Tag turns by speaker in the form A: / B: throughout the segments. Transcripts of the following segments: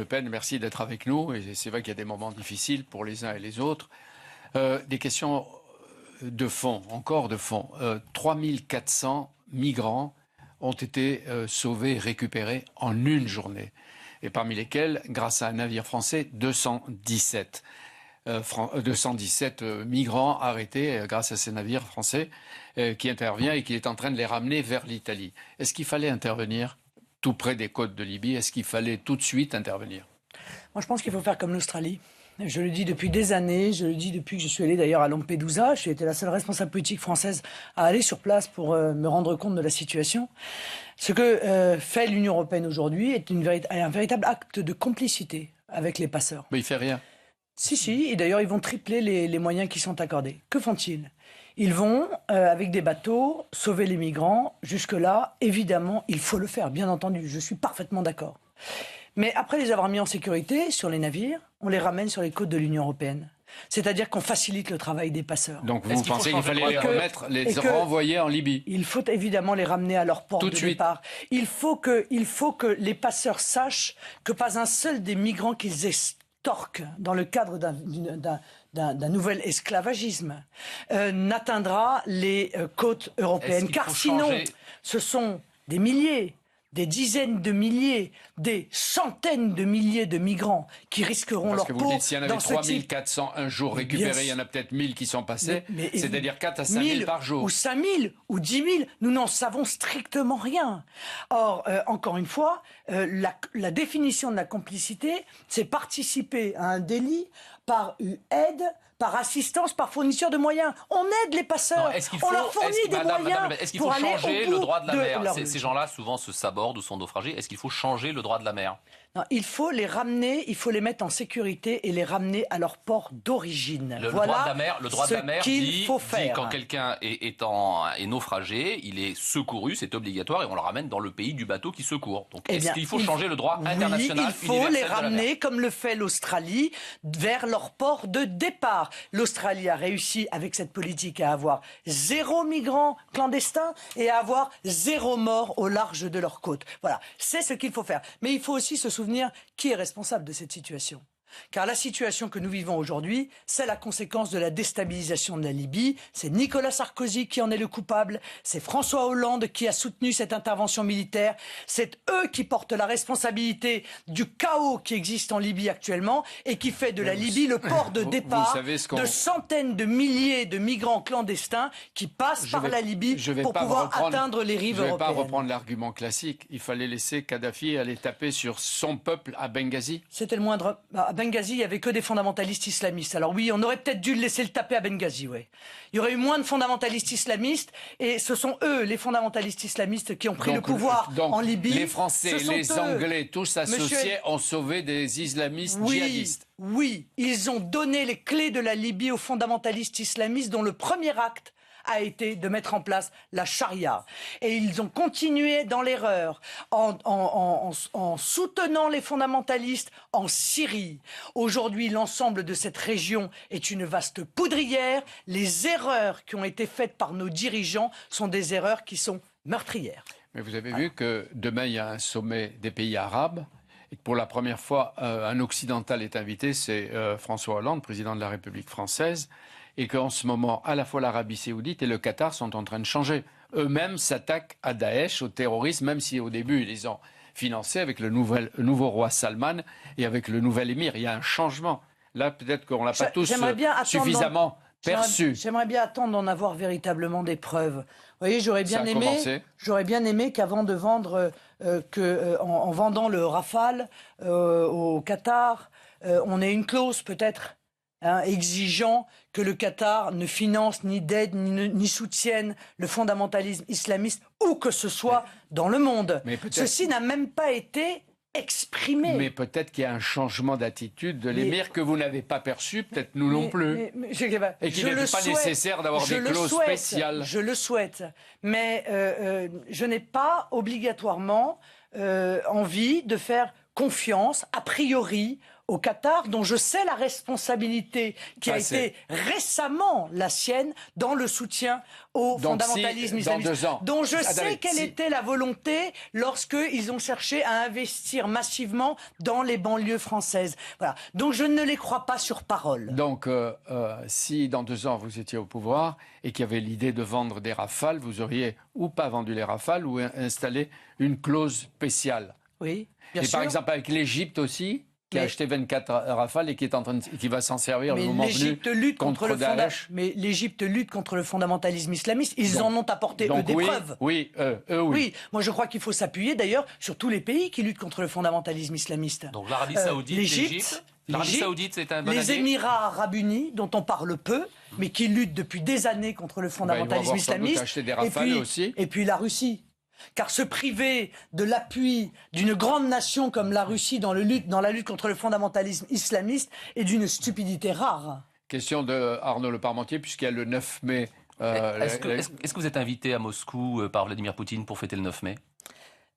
A: Pen, merci d'être avec nous. Et c'est vrai qu'il y a des moments difficiles pour les uns et les autres. Des questions de fond, encore de fond. 3400 migrants ont été sauvés, récupérés en une journée. Et parmi lesquels, grâce à un navire français, 217 migrants arrêtés grâce à ces navires français qui intervient et qui est en train de les ramener vers l'Italie. Est-ce qu'il fallait intervenir tout près des côtes de Libye? Est-ce qu'il fallait tout de suite intervenir?
B: Moi, je pense qu'il faut faire comme l'Australie. Je le dis depuis des années, je le dis depuis que je suis allé d'ailleurs à Lampedusa. J'ai été la seule responsable politique française à aller sur place pour me rendre compte de la situation. Ce que fait l'Union européenne aujourd'hui est un véritable acte de complicité avec les passeurs.
A: Mais il ne fait rien.
B: Si, et d'ailleurs ils vont tripler les moyens qui sont accordés. Que font-ils? Ils vont, avec des bateaux, sauver les migrants. Jusque-là, évidemment, il faut le faire, bien entendu. Je suis parfaitement d'accord. Mais après les avoir mis en sécurité sur les navires, on les ramène sur les côtes de l'Union européenne. C'est-à-dire qu'on facilite le travail des passeurs.
A: Donc vous pensez qu'il fallait les remettre, les renvoyer en Libye?
B: Il faut évidemment les ramener à leur port de départ. Il faut que les passeurs sachent que pas un seul des migrants qu'ils estorquent dans le cadre d'un nouvel esclavagisme n'atteindra les côtes européennes. Car sinon, ce sont des milliers, des dizaines de milliers, des centaines de milliers de migrants qui risqueront leur peau.
A: Parce que vous dites, s'il y en avait 3400 un jour récupérés, il y en a peut-être 1000 qui sont passés, c'est-à-dire 4 à 5 000 par jour.
B: Ou 5 000, ou 10 000, nous n'en savons strictement rien. Or, encore une fois, la définition de la complicité, c'est participer à un délit par aide, par assistance, par fourniture de moyens. On aide les passeurs, on leur fournit des moyens.
C: Est-ce qu'il faut changer le droit de la mer? Ces gens-là, souvent, se sabordent ou sont naufragés. Est-ce qu'il faut changer le droit de la mer?
B: Non, il faut les ramener, il faut les mettre en sécurité et les ramener à leur port d'origine.
C: Le droit de la mer dit quand quelqu'un est naufragé, il est secouru, c'est obligatoire, et on le ramène dans le pays du bateau qui secourt. Donc est-ce qu'il faut changer le droit international?
B: Il faut les ramener, comme le fait l'Australie, vers leur port de départ. L'Australie a réussi, avec cette politique, à avoir 0 migrants clandestins et à avoir 0 morts au large de leurs côtes. Voilà, c'est ce qu'il faut faire. Mais il faut aussi se souvenir qui est responsable de cette situation. Car la situation que nous vivons aujourd'hui, c'est la conséquence de la déstabilisation de la Libye. C'est Nicolas Sarkozy qui en est le coupable. C'est François Hollande qui a soutenu cette intervention militaire. C'est eux qui portent la responsabilité du chaos qui existe en Libye actuellement et qui fait de la Libye le port de départ de centaines de milliers de migrants clandestins qui passent par la Libye pour pouvoir atteindre les rives européennes.
A: Je ne vais pas reprendre l'argument classique. Il fallait laisser Kadhafi aller taper sur son peuple à Benghazi.
B: C'était le moindre... À Benghazi, il n'y avait que des fondamentalistes islamistes. Alors oui, on aurait peut-être dû le laisser le taper à Benghazi, ouais. Il y aurait eu moins de fondamentalistes islamistes, et ce sont eux, les fondamentalistes islamistes, qui ont pris le pouvoir en Libye.
A: Les Français, les Anglais, tous associés, ont sauvé des islamistes djihadistes.
B: Oui, ils ont donné les clés de la Libye aux fondamentalistes islamistes, dont le premier acte a été de mettre en place la charia. Et ils ont continué dans l'erreur en soutenant les fondamentalistes en Syrie. Aujourd'hui, l'ensemble de cette région est une vaste poudrière. Les erreurs qui ont été faites par nos dirigeants sont des erreurs qui sont meurtrières.
A: Mais vous avez vu que demain, il y a un sommet des pays arabes. Et que pour la première fois, un occidental est invité, c'est François Hollande, président de la République française. Et qu'en ce moment, à la fois l'Arabie Saoudite et le Qatar sont en train de changer. Eux-mêmes s'attaquent à Daesh, au terrorisme, même si au début, ils les ont financés avec le nouveau roi Salman et avec le nouvel émir. Il y a un changement. Là, peut-être qu'on ne l'a pas tous suffisamment perçu.
B: J'aimerais bien attendre d'en avoir véritablement des preuves. Vous voyez, j'aurais bien aimé qu'avant de vendre, en vendant le Rafale au Qatar, on ait une clause peut-être. Exigeant que le Qatar ne finance ni d'aide ni soutienne le fondamentalisme islamiste où que ce soit dans le monde. Ceci n'a même pas été exprimé.
A: Mais peut-être qu'il y a un changement d'attitude de l'émir que vous n'avez pas perçu, peut-être nous non plus. Et qu'il n'est pas nécessaire d'avoir des clauses spéciales.
B: Je le souhaite. Mais je n'ai pas obligatoirement envie de faire confiance, a priori, au Qatar, dont je sais la responsabilité qui a été récemment la sienne dans le soutien au fondamentalisme islamiste, dont je sais quelle était la volonté lorsqu'ils ont cherché à investir massivement dans les banlieues françaises. Voilà. Donc je ne les crois pas sur parole.
A: Donc si dans 2 ans vous étiez au pouvoir et qu'il y avait l'idée de vendre des Rafales, vous auriez ou pas vendu les Rafales ou installé une clause spéciale.
B: Oui, bien sûr.
A: Par exemple avec l'Égypte aussi, qui a acheté 24 Rafales et qui va s'en servir le moment venu contre Daesh.
B: Mais l'Égypte lutte contre le fondamentalisme islamiste. Ils en ont apporté, eux, des preuves.
A: Oui.
B: Oui, moi je crois qu'il faut s'appuyer d'ailleurs sur tous les pays qui luttent contre le fondamentalisme islamiste.
C: Donc l'Arabie Saoudite, l'Égypte... L'Arabie Saoudite, c'est un bon
B: les Émirats Arabes Unis, dont on parle peu, mais qui luttent depuis des années contre le fondamentalisme islamiste. Et puis la Russie. Car se priver de l'appui d'une grande nation comme la Russie dans la lutte contre le fondamentalisme islamiste est d'une stupidité rare.
A: Question de Arnaud Le Parmentier, puisqu'il y a le 9 mai.
C: Est-ce que vous êtes invité à Moscou par Vladimir Poutine pour fêter le 9 mai ?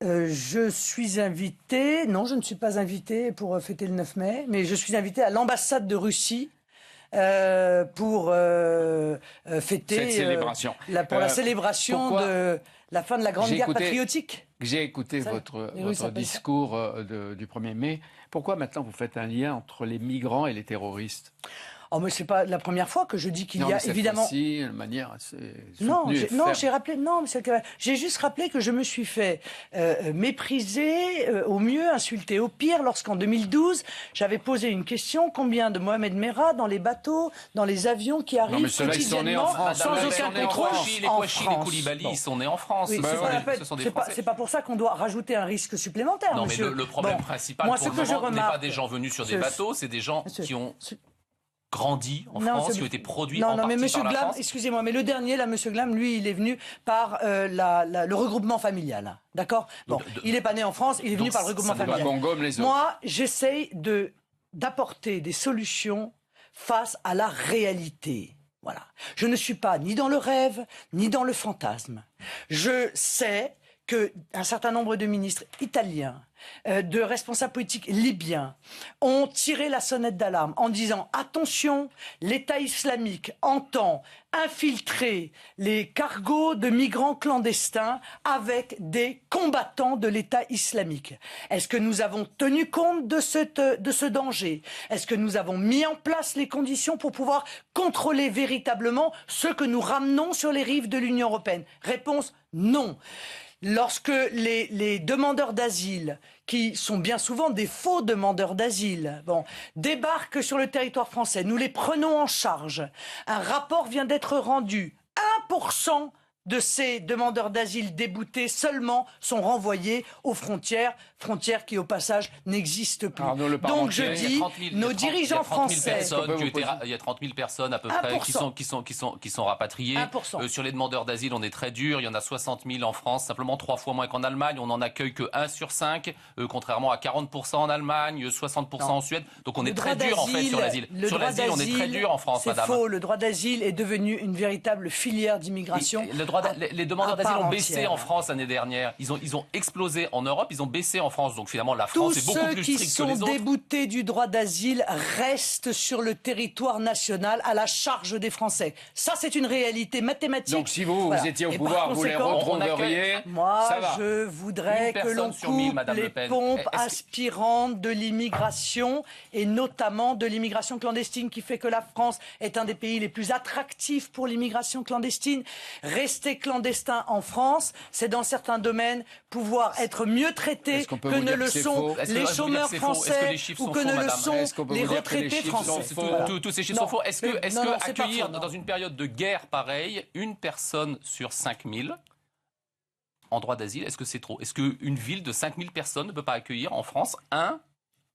B: Je suis invité, non, je ne suis pas invité pour fêter le 9 mai, mais je suis invité à l'ambassade de Russie pour fêter
A: cette célébration.
B: La célébration de la fin de la Grande Guerre patriotique.
A: J'ai écouté votre discours du 1er mai. Pourquoi maintenant vous faites un lien entre les migrants et les terroristes ?
B: Oh, mais c'est pas la première fois que je dis qu'il y a évidemment.
A: Aussi, de manière assez
B: j'ai juste rappelé que je me suis fait mépriser au mieux, insulter au pire, lorsqu'en 2012 j'avais posé une question: combien de Mohamed Merah dans les bateaux, dans les avions qui arrivent quotidiennement sans aucun contrôle
C: les Kouachi, les Koulibaly, ils sont nés en France.
B: Oui, c'est pas pour ça qu'on doit rajouter un risque supplémentaire.
C: Non, mais le problème principal pour le moment n'est pas des gens venus sur des bateaux, c'est des gens qui ont grandi en France, qui ont été produits en partie
B: mais
C: par la France.
B: Excusez-moi, mais le dernier, là, Monsieur Glam, lui, il est venu par le regroupement familial. D'accord ? Bon, il n'est pas né en France, il est venu par le regroupement familial. Moi, j'essaye d'apporter des solutions face à la réalité. Voilà. Je ne suis pas ni dans le rêve, ni dans le fantasme. Je sais qu'un certain nombre de ministres italiens, de responsables politiques libyens ont tiré la sonnette d'alarme en disant: attention, l'État islamique entend infiltrer les cargos de migrants clandestins avec des combattants de l'État islamique. Est-ce que nous avons tenu compte de ce danger ? Est-ce que nous avons mis en place les conditions pour pouvoir contrôler véritablement ceux que nous ramenons sur les rives de l'Union européenne ? Réponse: non. Lorsque les demandeurs d'asile, qui sont bien souvent des faux demandeurs d'asile, débarquent sur le territoire français, nous les prenons en charge. Un rapport vient d'être rendu. 1% de ces demandeurs d'asile déboutés seulement sont renvoyés aux frontières qui au passage n'existent plus. Donc je dis, nos dirigeants français...
C: Il y a 30 000 personnes à peu près qui sont rapatriées. Sur les demandeurs d'asile, on est très dur. Il y en a 60 000 en France, simplement 3 fois moins qu'en Allemagne. On n'en accueille que 1 sur 5, contrairement à 40% en Allemagne, 60% en Suède. Donc on est très dur en fait sur l'asile. Sur l'asile, on est très dur en France, madame.
B: C'est faux, le droit d'asile est devenu une véritable filière d'immigration.
C: Les demandeurs d'asile ont baissé en France l'année dernière. Ils ont explosé en Europe, ils ont baissé en France. Donc finalement, la France est beaucoup plus stricte que les autres.
B: Tous ceux qui sont déboutés du droit d'asile restent sur le territoire national à la charge des Français. Ça, c'est une réalité mathématique.
A: Donc si vous étiez au pouvoir, vous les retrouveriez.
B: Moi, je voudrais que l'on coupe les pompes aspirantes de l'immigration, et notamment de l'immigration clandestine, qui fait que la France est un des pays les plus attractifs pour l'immigration clandestine. Rester clandestin en France, c'est dans certains domaines pouvoir être mieux traité que ne le sont les chômeurs français ou que ne le sont les retraités français.
C: Tous ces chiffres sont faux. Est-ce que accueillir dans une période de guerre pareille une personne sur 5000 en droit d'asile, est-ce que c'est trop ? Est-ce qu'une ville de 5000 personnes ne peut pas accueillir en France un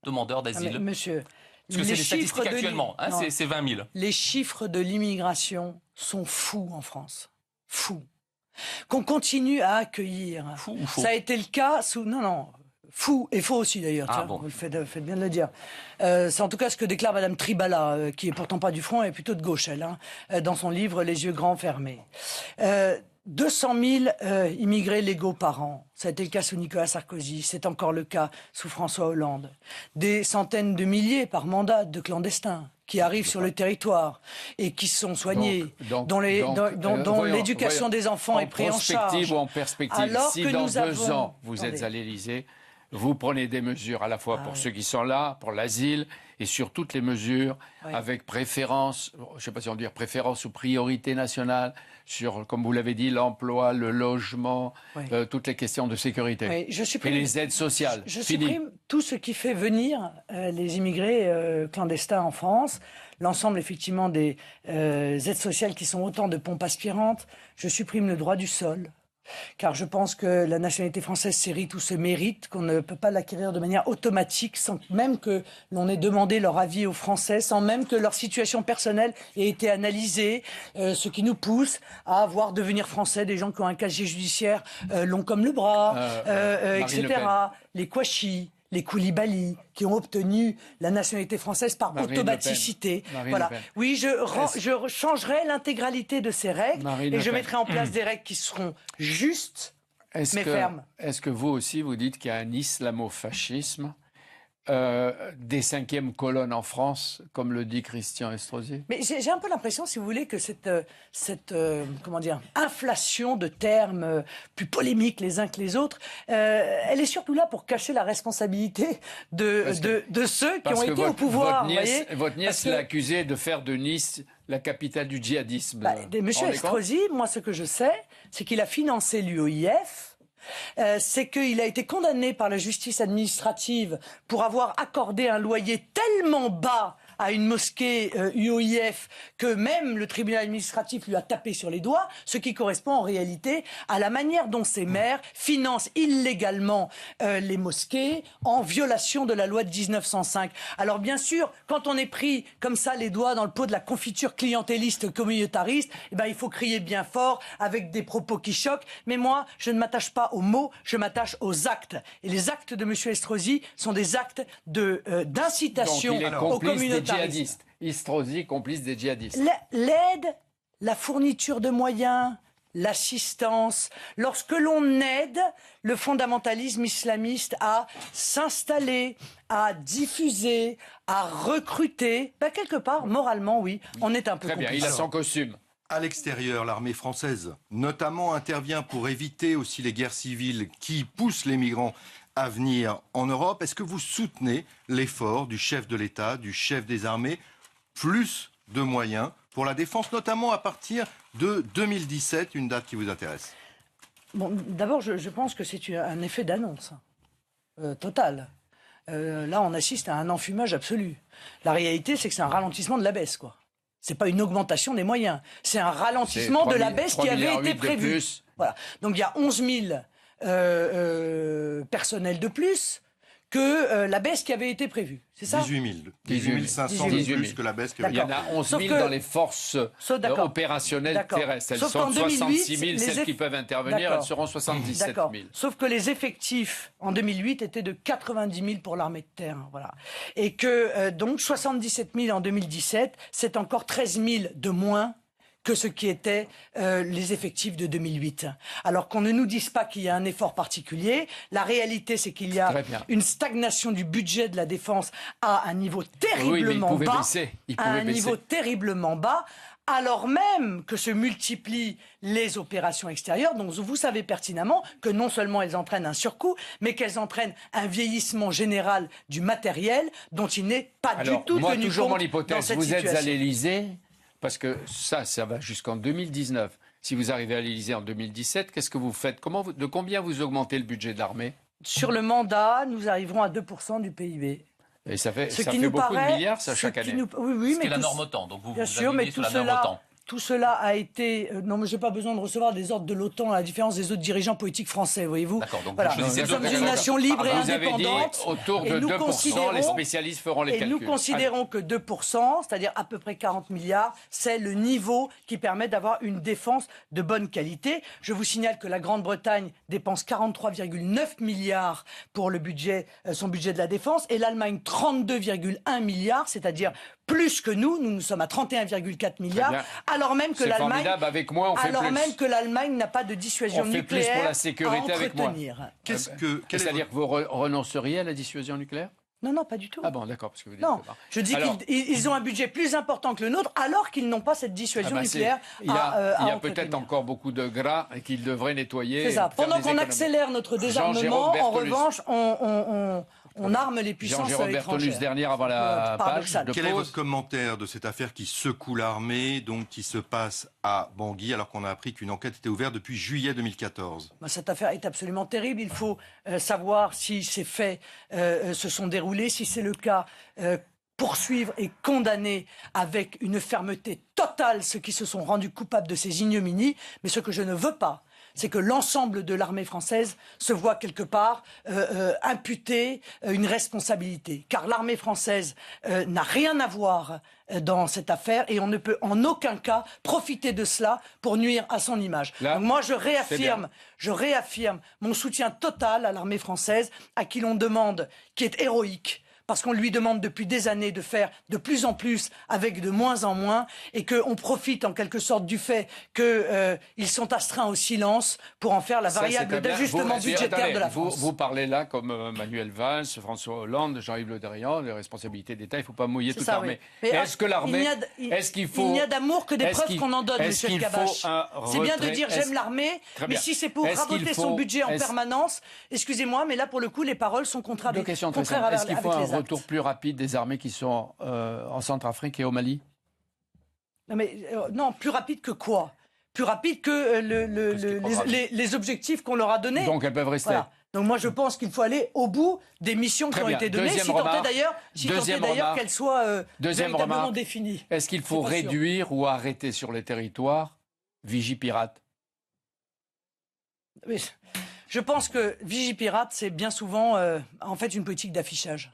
C: demandeur d'asile ?
B: Monsieur,
C: parce que c'est les statistiques actuellement, c'est 20 000.
B: Les chiffres de l'immigration sont fous en France. Fous. Qu'on continue à accueillir.
C: Fou ou faux ?
B: Ça a été le cas sous... Non, fou et faux aussi d'ailleurs. Vous faites bien de le dire. C'est en tout cas ce que déclare Madame Tribala, qui est pourtant pas du front, et plutôt de gauche, elle, dans son livre Les yeux grands fermés. 200 000 immigrés légaux par an. Ça a été le cas sous Nicolas Sarkozy, c'est encore le cas sous François Hollande. Des centaines de milliers par mandat de clandestins qui arrivent sur le territoire et qui sont soignés, dont l'éducation des enfants est prise en charge.
A: Ou en perspective,
B: alors
A: si
B: que
A: dans
B: nous
A: 2 ans, vous êtes à l'Élysée, vous prenez des mesures à la fois pour ceux qui sont là, pour l'asile, et sur toutes les mesures, avec préférence, je ne sais pas si on dit préférence ou priorité nationale, sur, comme vous l'avez dit, l'emploi, le logement, toutes les questions de sécurité. Et les aides sociales.
B: Je supprime tout ce qui fait venir les immigrés clandestins en France, l'ensemble effectivement des aides sociales qui sont autant de pompes aspirantes. Je supprime le droit du sol. Car je pense que la nationalité française, c'est rite ou se mérite, qu'on ne peut pas l'acquérir de manière automatique, sans même que l'on ait demandé leur avis aux Français, sans même que leur situation personnelle ait été analysée, ce qui nous pousse à voir devenir français des gens qui ont un casier judiciaire long comme le bras, etc. Les Kouachi, les Koulibaly, qui ont obtenu la nationalité française par automaticité. Voilà. Oui, je changerai l'intégralité de ces règles et je mettrai en place des règles qui seront justes, mais fermes.
A: Est-ce que vous aussi, vous dites qu'il y a un islamofascisme des 5e colonnes en France, comme le dit Christian Estrosi?
B: Mais j'ai un peu l'impression, si vous voulez, que cette inflation de termes plus polémiques les uns que les autres, elle est surtout là pour cacher la responsabilité de ceux qui ont été au pouvoir.
A: Votre nièce l'a accusé de faire de Nice la capitale du djihadisme.
B: Monsieur Estrosi, moi ce que je sais, c'est qu'il a financé l'UOIF. C'est qu'il a été condamné par la justice administrative pour avoir accordé un loyer tellement bas à une mosquée UOIF que même le tribunal administratif lui a tapé sur les doigts, ce qui correspond en réalité à la manière dont ces maires financent illégalement les mosquées en violation de la loi de 1905. Alors bien sûr, quand on est pris comme ça les doigts dans le pot de la confiture clientéliste communautariste, il faut crier bien fort avec des propos qui choquent. Mais moi, je ne m'attache pas aux mots, je m'attache aux actes. Et les actes de M. Estrosi sont des actes d'incitation aux communautaristes.
A: Estrosi, complice des djihadistes.
B: L'aide, la fourniture de moyens, l'assistance, lorsque l'on aide le fondamentalisme islamiste à s'installer, à diffuser, à recruter, quelque part, moralement, oui, on est un peu complice.
A: Très bien, il a son costume.
D: À l'extérieur, l'armée française, notamment, intervient pour éviter aussi les guerres civiles qui poussent les migrants à venir en Europe. Est-ce que vous soutenez l'effort du chef de l'État, du chef des armées, plus de moyens pour la défense, notamment à partir de 2017, une date qui vous intéresse?
B: D'abord, je pense que c'est un effet d'annonce total. Là, on assiste à un enfumage absolu. La réalité, c'est que c'est un ralentissement de la baisse, quoi. C'est pas une augmentation des moyens, c'est un ralentissement de la baisse qui avait été prévue. Voilà. Donc il y a 11 000 personnels de plus que la baisse qui avait été prévue. C'est ça?
D: 18 500 de plus que la baisse qui avait été prévue.
A: Il y en a 11 000 dans les forces opérationnelles terrestres. Elles sont 66 000, celles qui peuvent intervenir, elles seront 77 000.
B: Sauf que les effectifs en 2008 étaient de 90 000 pour l'armée de terre. Voilà. Et que donc 77 000 en 2017, c'est encore 13 000 de moins que ce qui étaient les effectifs de 2008. Alors qu'on ne nous dise pas qu'il y a un effort particulier, la réalité c'est qu'il y a une stagnation du budget de la défense à un niveau terriblement bas, alors même que se multiplient les opérations extérieures, donc vous savez pertinemment que non seulement elles entraînent un surcoût, mais qu'elles entraînent un vieillissement général du matériel dont il n'est pas du tout tenu compte dans cette situation.
A: Moi, toujours mon hypothèse, vous êtes à l'Élysée. Parce que ça va jusqu'en 2019. Si vous arrivez à l'Élysée en 2017, qu'est-ce que vous faites? De combien vous augmentez le budget de l'armée?
B: Sur le mandat, nous arriverons à 2% du PIB.
A: Et ça fait beaucoup de milliards, ça, chaque année.
B: Oui,
C: mais la norme OTAN. Donc vous
B: sûr, mais tout cela a été... non, mais je n'ai pas besoin de recevoir des ordres de l'OTAN, à la différence des autres dirigeants politiques français, voyez-vous.
C: D'accord, donc
B: voilà. Nous sommes une nation libre et indépendante.
A: Vous avez dit autour de 2%, les spécialistes feront les calculs.
B: Et nous considérons que 2%, c'est-à-dire à peu près 40 milliards, c'est le niveau qui permet d'avoir une défense de bonne qualité. Je vous signale que la Grande-Bretagne dépense 43,9 milliards pour son budget de la défense, et l'Allemagne 32,1 milliards, c'est-à-dire plus que nous sommes à 31,4 milliards, alors même que l'Allemagne,
A: formidable, avec moi on fait
B: alors
A: plus.
B: même que l'Allemagne n'a pas de dissuasion
A: on fait
B: nucléaire
A: plus pour la sécurité
B: à
A: avec moi.
B: C'est-à-dire
A: que vous renonceriez à la dissuasion nucléaire?
B: Non, non, pas du tout.
A: Ah bon, d'accord, parce que vous dites
B: non,
A: que...
B: je dis qu'ils ont un budget plus important que le nôtre, alors qu'ils n'ont pas cette dissuasion nucléaire
A: il y a peut-être encore beaucoup de gras et qu'ils devraient nettoyer.
B: C'est ça. Pendant qu'on accélère notre désarmement, en revanche, on arme les puissances
A: étrangères. Jean-Jérôme Bertolus, dernière avant la page de
D: Quel est votre commentaire de cette affaire qui secoue l'armée, donc qui se passe à Bangui, alors qu'on a appris qu'une enquête était ouverte depuis juillet 2014 ?
B: Cette affaire est absolument terrible. Il faut savoir si ces faits se sont déroulés, si c'est le cas. Poursuivre et condamner avec une fermeté totale ceux qui se sont rendus coupables de ces ignominies. Mais ce que je ne veux pas, c'est que l'ensemble de l'armée française se voit quelque part imputer une responsabilité. Car l'armée française n'a rien à voir dans cette affaire et on ne peut en aucun cas profiter de cela pour nuire à son image.
A: Là,
B: donc moi, je réaffirme mon soutien total à l'armée française, à qui l'on demande, qui est héroïque, parce qu'on lui demande depuis des années de faire de plus en plus avec de moins en moins et qu'on profite en quelque sorte du fait qu'ils sont astreints au silence pour en faire la variable d'ajustement budgétaire de la France.
A: Vous parlez là comme Manuel Valls, François Hollande, Jean-Yves Le Drian, les responsabilités d'État, il ne faut pas mouiller toute l'armée.
B: Oui.
A: Est-ce que l'armée...
B: Il n'y a d'amour que des preuves qu'on en donne, monsieur Cabache. C'est bien de dire j'aime l'armée, mais si c'est pour raboter son budget en permanence, excusez-moi, mais là pour le coup les paroles sont contraires avec les actes.
A: Est-ce qu'il faut un retour plus rapide des armées qui sont en Centrafrique et au Mali?
B: Non, plus rapide que quoi? Plus rapide que les objectifs qu'on leur a donnés.
A: Donc elles peuvent rester. Voilà.
B: Donc moi je pense qu'il faut aller au bout des missions qui ont été données, si tant est d'ailleurs qu'elles soient véritablement définies.
A: Est-ce qu'il faut réduire ou arrêter sur les territoires Vigipirate?
B: Je pense que Vigipirate, c'est bien souvent en fait une politique d'affichage.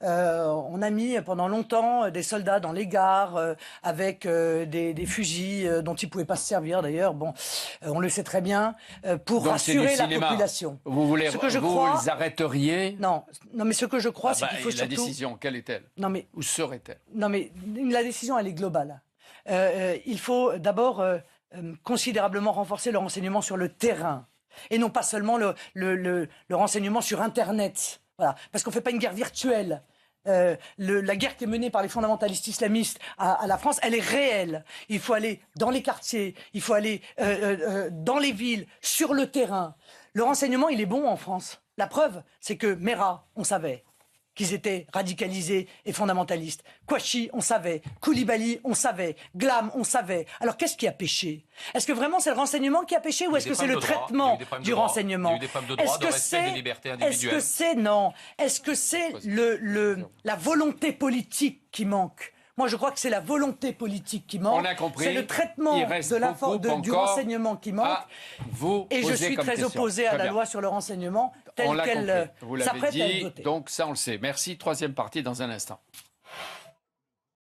B: On a mis pendant longtemps des soldats dans les gares avec des fusils dont ils ne pouvaient pas se servir d'ailleurs. Bon, on le sait très bien pour rassurer la population.
A: Vous les arrêteriez?
B: Non, mais ce que je crois, c'est qu'il faut surtout...
A: La décision, quelle est-elle? Où serait-elle?
B: Non, mais la décision, elle est globale. Il faut d'abord considérablement renforcer le renseignement sur le terrain et non pas seulement le renseignement sur Internet. Voilà, parce qu'on ne fait pas une guerre virtuelle. La guerre qui est menée par les fondamentalistes islamistes à la France, elle est réelle. Il faut aller dans les quartiers, il faut aller dans les villes, sur le terrain. Le renseignement, il est bon en France. La preuve, c'est que Mera, on savait qu'ils étaient radicalisés et fondamentalistes. Kouachi, on savait. Koulibaly, on savait. Glam, on savait. Alors qu'est-ce qui a péché? Est-ce que vraiment c'est le renseignement qui a péché ou est-ce que c'est le traitement du renseignement?
C: Il y a eu des problèmes de droit, de respect des libertés individuelles.
B: Est-ce que c'est la volonté politique qui manque? Moi, je crois que c'est la volonté politique qui manque.
A: On a compris.
B: C'est le traitement du renseignement qui manque. Et je suis très opposé à la loi sur le renseignement telle qu'elle s'apprête à être votée.
A: Donc ça, on le sait. Merci. Troisième partie dans un instant.